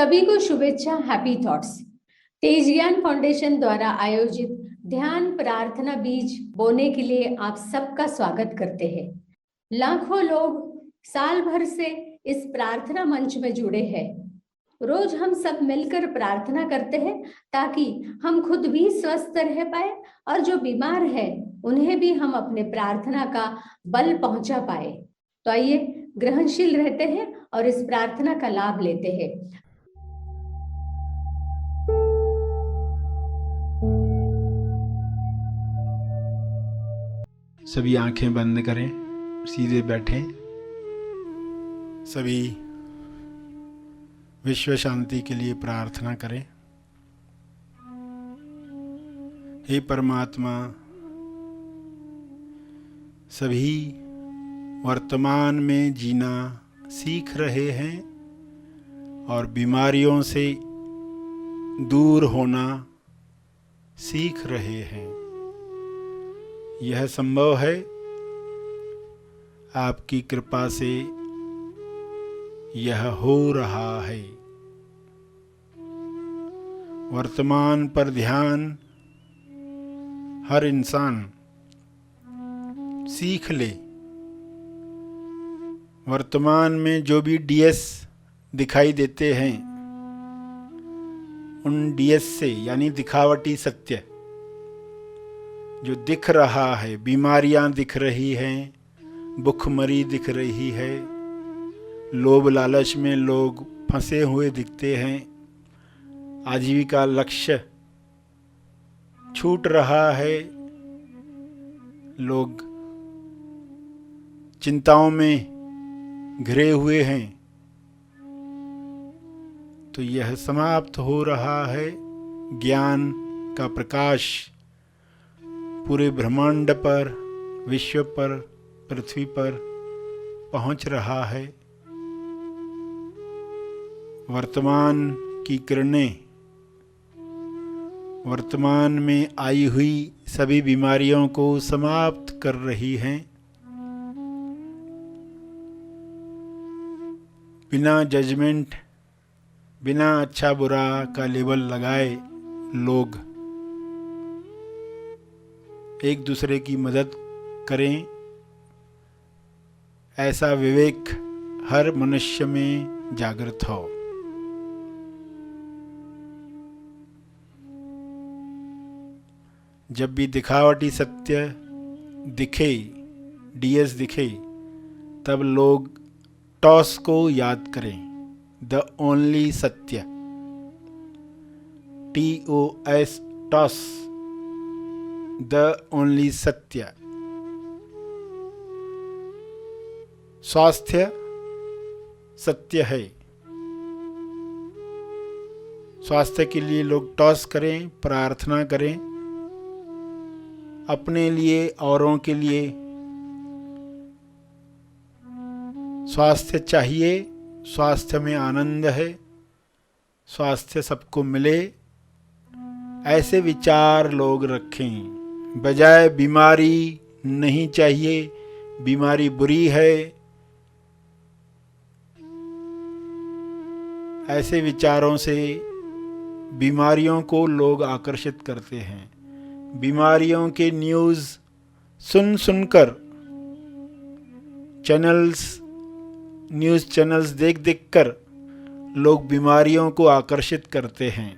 सभी को शुभेच्छा। Happy thoughts. तेज ज्ञान फाउंडेशन द्वारा आयोजित ध्यान प्रार्थना बीज बोने के लिए आप सबका स्वागत करते हैं। लाखों लोग साल भर से इस प्रार्थना मंच में जुड़े हैं। रोज हम सब मिलकर प्रार्थना करते हैं ताकि हम खुद भी स्वस्थ रह पाए और जो बीमार है उन्हें भी हम अपने प्रार्थना का बल पहुंचा पाए। तो आइए ग्रहणशील रहते हैं और इस प्रार्थना का लाभ लेते हैं। सभी आंखें बंद करें, सीधे बैठें। सभी विश्व शांति के लिए प्रार्थना करें। हे परमात्मा, सभी वर्तमान में जीना सीख रहे हैं और बीमारियों से दूर होना सीख रहे हैं। यह संभव है आपकी कृपा से, यह हो रहा है। वर्तमान पर ध्यान हर इंसान सीख ले। वर्तमान में जो भी डीएस दिखाई देते हैं, उन डीएस से यानी दिखावटी सत्य जो दिख रहा है, बीमारियां दिख रही हैं, भुखमरी दिख रही है, लोभ लालच में लोग फंसे हुए दिखते हैं, आजीविका लक्ष्य छूट रहा है, लोग चिंताओं में घिरे हुए हैं, तो यह समाप्त हो रहा है। ज्ञान का प्रकाश पूरे ब्रह्मांड पर, विश्व पर, पृथ्वी पर पहुंच रहा है। वर्तमान की किरणें वर्तमान में आई हुई सभी बीमारियों को समाप्त कर रही हैं। बिना जजमेंट, बिना अच्छा बुरा का लेबल लगाए लोग एक दूसरे की मदद करें। ऐसा विवेक हर मनुष्य में जागृत हो। जब भी दिखावटी सत्य दिखे, डीएस दिखे, तब लोग टॉस को याद करें। द ओनली सत्य, TOS, टॉस, द ओनली सत्य। स्वास्थ्य सत्य है। स्वास्थ्य के लिए लोग टॉस करें, प्रार्थना करें, अपने लिए, औरों के लिए। स्वास्थ्य चाहिए, स्वास्थ्य में आनंद है, स्वास्थ्य सबको मिले, ऐसे विचार लोग रखें। बजाय बीमारी नहीं चाहिए, बीमारी बुरी है, ऐसे विचारों से बीमारियों को लोग आकर्षित करते हैं। बीमारियों के न्यूज़ सुन सुनकर, न्यूज़ चैनल्स देख देख कर लोग बीमारियों को आकर्षित करते हैं।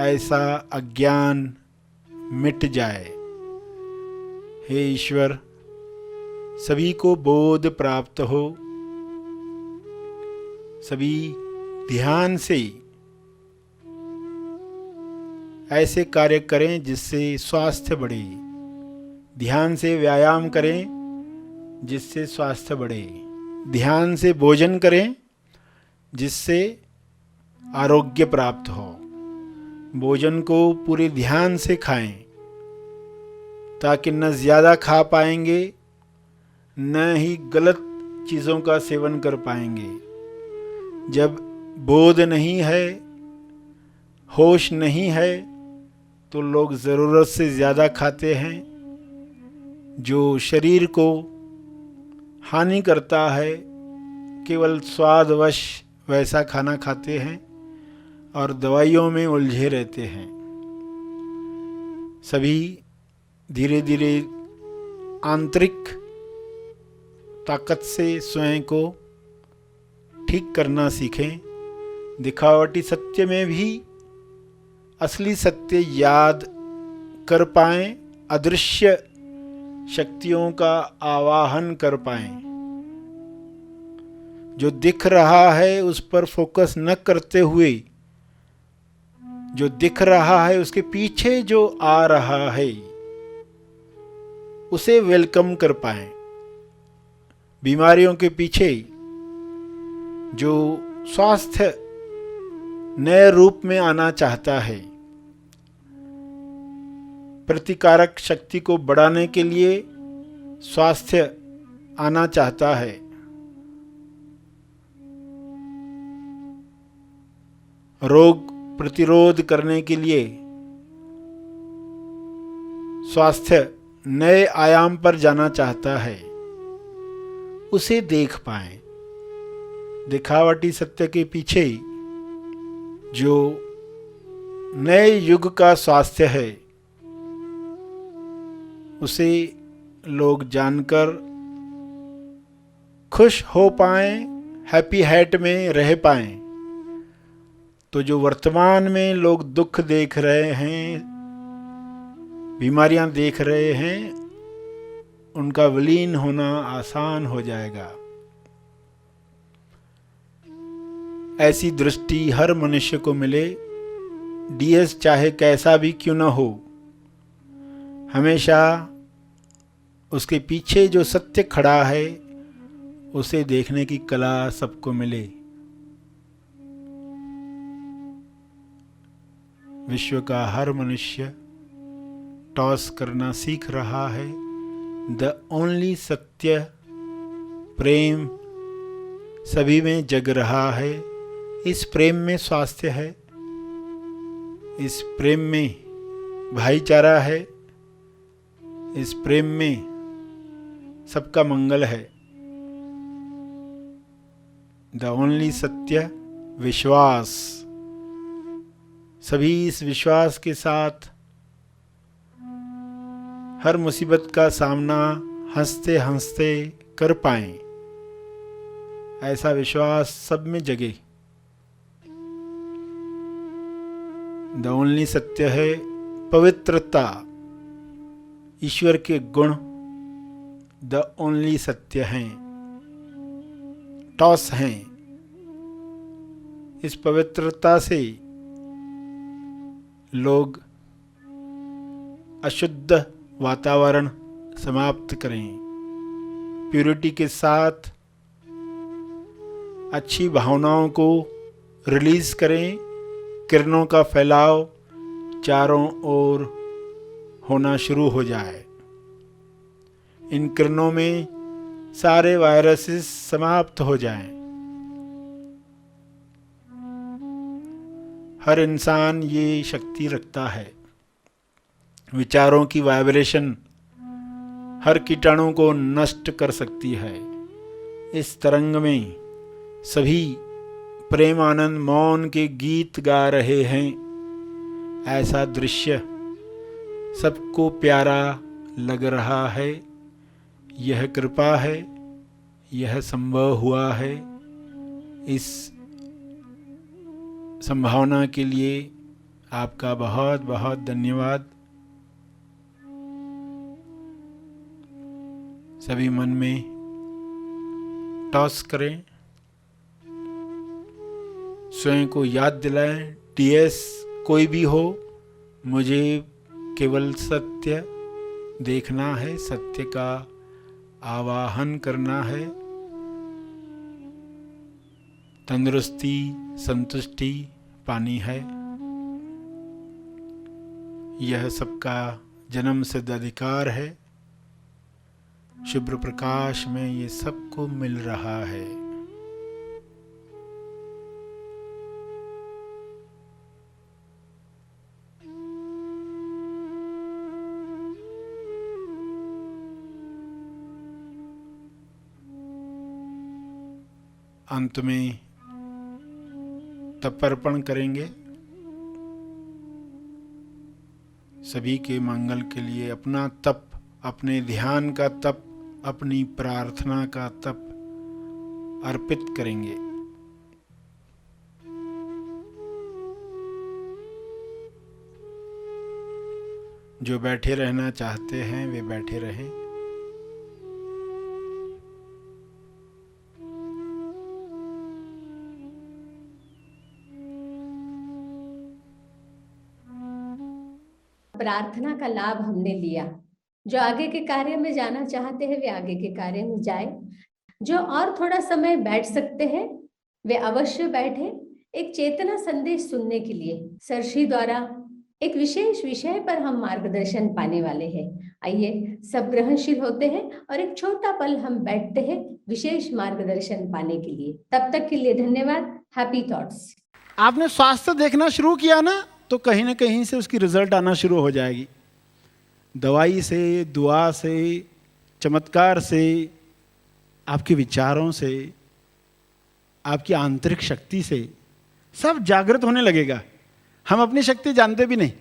ऐसा अज्ञान मिट जाए। हे ईश्वर, सभी को बोध प्राप्त हो। सभी ध्यान से ऐसे कार्य करें जिससे स्वास्थ्य बढ़े। ध्यान से व्यायाम करें जिससे स्वास्थ्य बढ़े। ध्यान से भोजन करें जिससे आरोग्य प्राप्त हो। भोजन को पूरे ध्यान से खाएं, ताकि न ज़्यादा खा पाएंगे, न ही गलत चीज़ों का सेवन कर पाएंगे। जब बोध नहीं है, होश नहीं है, तो लोग ज़रूरत से ज़्यादा खाते हैं, जो शरीर को हानि करता है, केवल स्वादवश वैसा खाना खाते हैं और दवाइयों में उलझे रहते हैं। सभी धीरे धीरे आंतरिक ताकत से स्वयं को ठीक करना सीखें। दिखावटी सत्य में भी असली सत्य याद कर पाएं, अदृश्य शक्तियों का आवाहन कर पाएं। जो दिख रहा है उस पर फोकस न करते हुए, जो दिख रहा है उसके पीछे जो आ रहा है उसे वेलकम कर पाएं। बीमारियों के पीछे जो स्वास्थ्य नए रूप में आना चाहता है, प्रतिकारक शक्ति को बढ़ाने के लिए स्वास्थ्य आना चाहता है, रोग प्रतिरोध करने के लिए स्वास्थ्य नए आयाम पर जाना चाहता है, उसे देख पाएं। दिखावटी सत्य के पीछे जो नए युग का स्वास्थ्य है उसे लोग जानकर खुश हो पाएं, हैप्पी हैट में रह पाएं। तो जो वर्तमान में लोग दुख देख रहे हैं, बीमारियां देख रहे हैं, उनका विलीन होना आसान हो जाएगा। ऐसी दृष्टि हर मनुष्य को मिले, डीएस चाहे कैसा भी क्यों न हो, हमेशा उसके पीछे जो सत्य खड़ा है उसे देखने की कला सबको मिले। विश्व का हर मनुष्य टॉस करना सीख रहा है। द ओनली सत्य प्रेम सभी में जग रहा है। इस प्रेम में स्वास्थ्य है, इस प्रेम में भाईचारा है, इस प्रेम में सबका मंगल है। द ओनली सत्य विश्वास। सभी इस विश्वास के साथ हर मुसीबत का सामना हंसते हंसते कर पाएं, ऐसा विश्वास सब में जगे। द ओनली सत्य है पवित्रता, ईश्वर के गुण द ओनली सत्य हैं, टॉस हैं। इस पवित्रता से लोग अशुद्ध वातावरण समाप्त करें, प्यूरिटी के साथ अच्छी भावनाओं को रिलीज करें, किरणों का फैलाव चारों ओर होना शुरू हो जाए। इन किरणों में सारे वायरसेस समाप्त हो जाएं। हर इंसान ये शक्ति रखता है। विचारों की वाइब्रेशन हर कीटाणु को नष्ट कर सकती है। इस तरंग में सभी प्रेम आनंद मौन के गीत गा रहे हैं। ऐसा दृश्य सबको प्यारा लग रहा है। यह कृपा है, यह संभव हुआ है। इस संभावना के लिए आपका बहुत बहुत धन्यवाद। सभी मन में टॉस करें, स्वयं को याद दिलाएं, टीएस कोई भी हो, मुझे केवल सत्य देखना है, सत्य का आवाहन करना है। तंदुरुस्ती संतुष्टि पानी है। यह सबका जन्म सिद्ध अधिकार है। शुभ्र प्रकाश में ये सबको मिल रहा है। अंत में तर्पण करेंगे। सभी के मंगल के लिए अपना तप, अपने ध्यान का तप, अपनी प्रार्थना का तप अर्पित करेंगे। जो बैठे रहना चाहते हैं वे बैठे रहें। प्रार्थना का लाभ हमने लिया। जो आगे के कार्य में जाना चाहते हैं वे आगे के कार्य में जाए। जो और थोड़ा समय बैठ सकते हैं वे अवश्य बैठे। एक चेतना संदेश सुनने के लिए सरश्री द्वारा एक विशेष विषय पर हम मार्गदर्शन पाने वाले हैं। आइए सब ग्रहणशील होते हैं और एक छोटा पल हम बैठते हैं विशेष मार्गदर्शन पाने के लिए। तब तक के लिए धन्यवाद। Happy thoughts. आपने स्वास्थ्य देखना शुरू किया ना, तो कहीं ना कहीं से उसकी रिजल्ट आना शुरू हो जाएगी। दवाई से, दुआ से, चमत्कार से, आपके विचारों से, आपकी आंतरिक शक्ति से सब जागृत होने लगेगा। हम अपनी शक्ति जानते भी नहीं,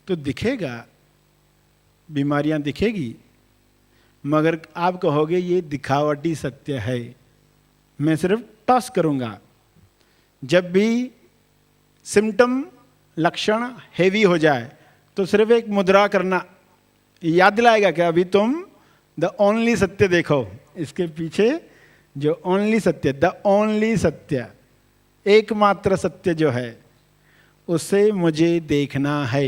तो दिखेगा, बीमारियां दिखेगी, मगर आप कहोगे ये दिखावटी सत्य है, मैं सिर्फ टॉस करूंगा। जब भी सिम्टम, लक्षण हेवी हो जाए तो सिर्फ एक मुद्रा करना, याद दिलाएगा कि अभी तुम द ओनली सत्य देखो। इसके पीछे जो ओनली सत्य, द ओनली सत्य, एकमात्र सत्य जो है, उसे मुझे देखना है।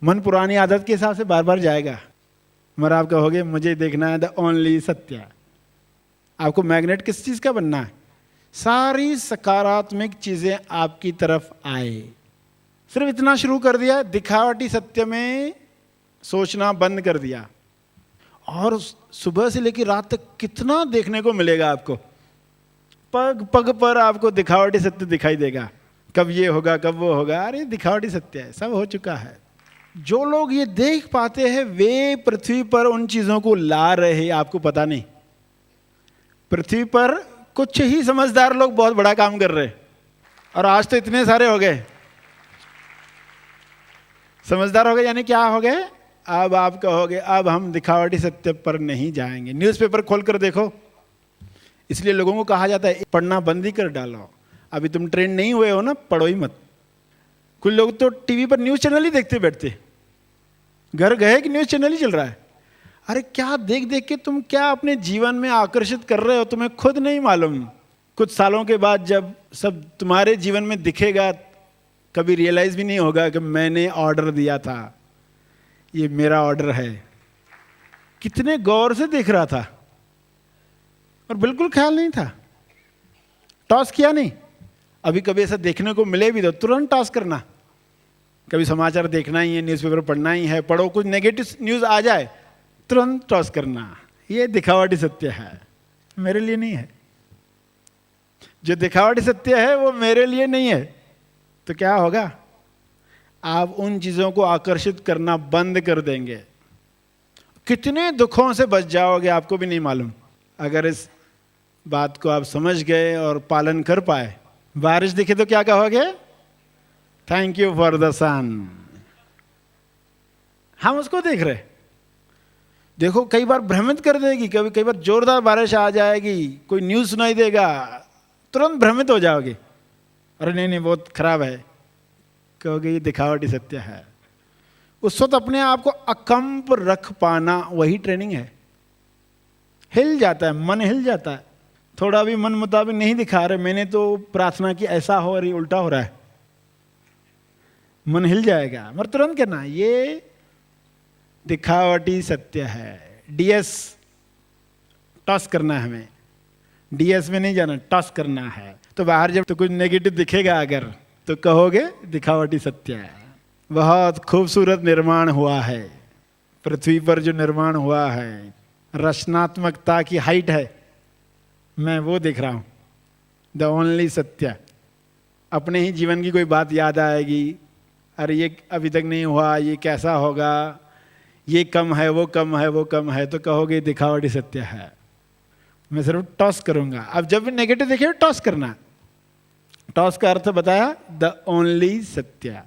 मन पुरानी आदत के हिसाब से बार बार जाएगा, मगर आप कहोगे मुझे देखना है द ओनली सत्य। आपको मैग्नेट किस चीज का बनना है? सारी सकारात्मक चीजें आपकी तरफ आए। सिर्फ इतना शुरू कर दिया, दिखावटी सत्य में सोचना बंद कर दिया, और सुबह से लेकर रात तक कितना देखने को मिलेगा आपको। पग पग पर आपको दिखावटी सत्य दिखाई देगा। कब ये होगा, कब वो होगा, अरे दिखावटी सत्य है, सब हो चुका है। जो लोग ये देख पाते हैं वे पृथ्वी पर उन चीजों को ला रहे, आपको पता नहीं। पृथ्वी पर कुछ ही समझदार लोग बहुत बड़ा काम कर रहे हैं, और आज तो इतने सारे हो गए। समझदार हो गए यानी क्या हो गए? अब आप कहोगे अब हम दिखावटी सत्य पर नहीं जाएंगे। न्यूज़पेपर खोलकर देखो, इसलिए लोगों को कहा जाता है पढ़ना बंद ही कर डालो। अभी तुम ट्रेंड नहीं हुए हो ना, पढ़ो ही मत। कुछ लोग तो टीवी पर न्यूज़ चैनल ही देखते बैठते, घर गए कि न्यूज़ चैनल ही चल रहा है। अरे क्या देख देख के तुम क्या अपने जीवन में आकर्षित कर रहे हो, तुम्हें खुद नहीं मालूम। कुछ सालों के बाद जब सब तुम्हारे जीवन में दिखेगा, कभी रियलाइज भी नहीं होगा कि मैंने ऑर्डर दिया था, ये मेरा ऑर्डर है। कितने गौर से देख रहा था और बिल्कुल ख्याल नहीं था, टॉस किया नहीं। अभी कभी ऐसा देखने को मिले भी तो तुरंत टॉस करना। कभी समाचार देखना ही है, न्यूज़पेपर पढ़ना ही है, पढ़ो, कुछ नेगेटिव न्यूज़ आ जाए तुरंत टॉस करना। ये दिखावटी सत्य है, मेरे लिए नहीं है। जो दिखावटी सत्य है वो मेरे लिए नहीं है, तो क्या होगा? आप उन चीजों को आकर्षित करना बंद कर देंगे। कितने दुखों से बच जाओगे आपको भी नहीं मालूम, अगर इस बात को आप समझ गए और पालन कर पाए। बारिश दिखे तो क्या कहोगे? थैंक यू फॉर द सन। हम उसको देख रहे। देखो कई बार भ्रमित कर देगी, कई बार जोरदार बारिश आ जाएगी, कोई न्यूज़ सुनाई देगा, तुरंत भ्रमित हो जाओगे। अरे नहीं नहीं बहुत खराब है, कहोगे ये दिखावटी सत्य है। उस वक्त अपने आप को अकंप रख पाना वही ट्रेनिंग है। हिल जाता है, मन हिल जाता है, थोड़ा भी मन मुताबिक नहीं दिखा रहे, मैंने तो प्रार्थना की ऐसा हो रही, उल्टा हो रहा है, मन हिल जाएगा। मगर तुरंत कहना ये दिखावटी सत्य है। डीएस टॉस करना है, हमें डीएस में नहीं जाना, टॉस करना है। तो बाहर जब तो कुछ नेगेटिव दिखेगा अगर, तो कहोगे दिखावटी सत्य है। बहुत खूबसूरत निर्माण हुआ है पृथ्वी पर, जो निर्माण हुआ है रचनात्मकता की हाइट है, मैं वो देख रहा हूँ। द ओनली सत्य। अपने ही जीवन की कोई बात याद आएगी, अरे ये अभी तक नहीं हुआ, ये कैसा होगा, ये कम है, वो कम है, वो कम है, तो कहोगे दिखावटी सत्य है। मैं सिर्फ टॉस करूंगा। अब जब भी नेगेटिव देखे टॉस करना। टॉस का अर्थ बताया द ओनली सत्य।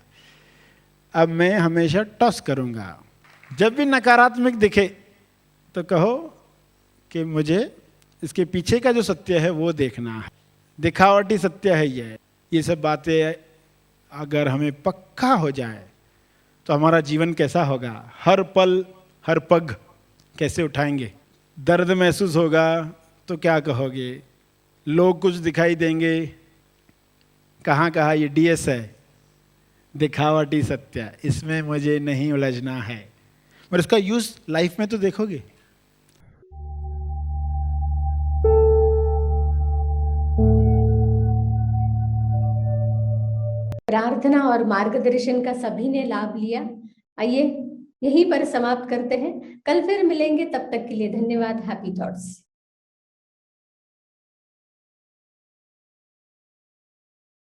अब मैं हमेशा टॉस करूंगा। जब भी नकारात्मक दिखे तो कहो कि मुझे इसके पीछे का जो सत्य है वो देखना है। दिखावटी सत्य है ये सब बातें अगर हमें पक्का हो जाए तो हमारा जीवन कैसा होगा, हर पल हर पग कैसे उठाएंगे। दर्द महसूस होगा तो क्या कहोगे, लोग कुछ दिखाई देंगे, कहाँ कहाँ ये डीएस है, दिखावटी सत्य, इसमें मुझे नहीं उलझना है। पर इसका यूज लाइफ में तो देखोगे। प्रार्थना और मार्गदर्शन का सभी ने लाभ लिया। आइए यहीं पर समाप्त करते हैं, कल फिर मिलेंगे, तब तक के लिए धन्यवाद। Happy thoughts.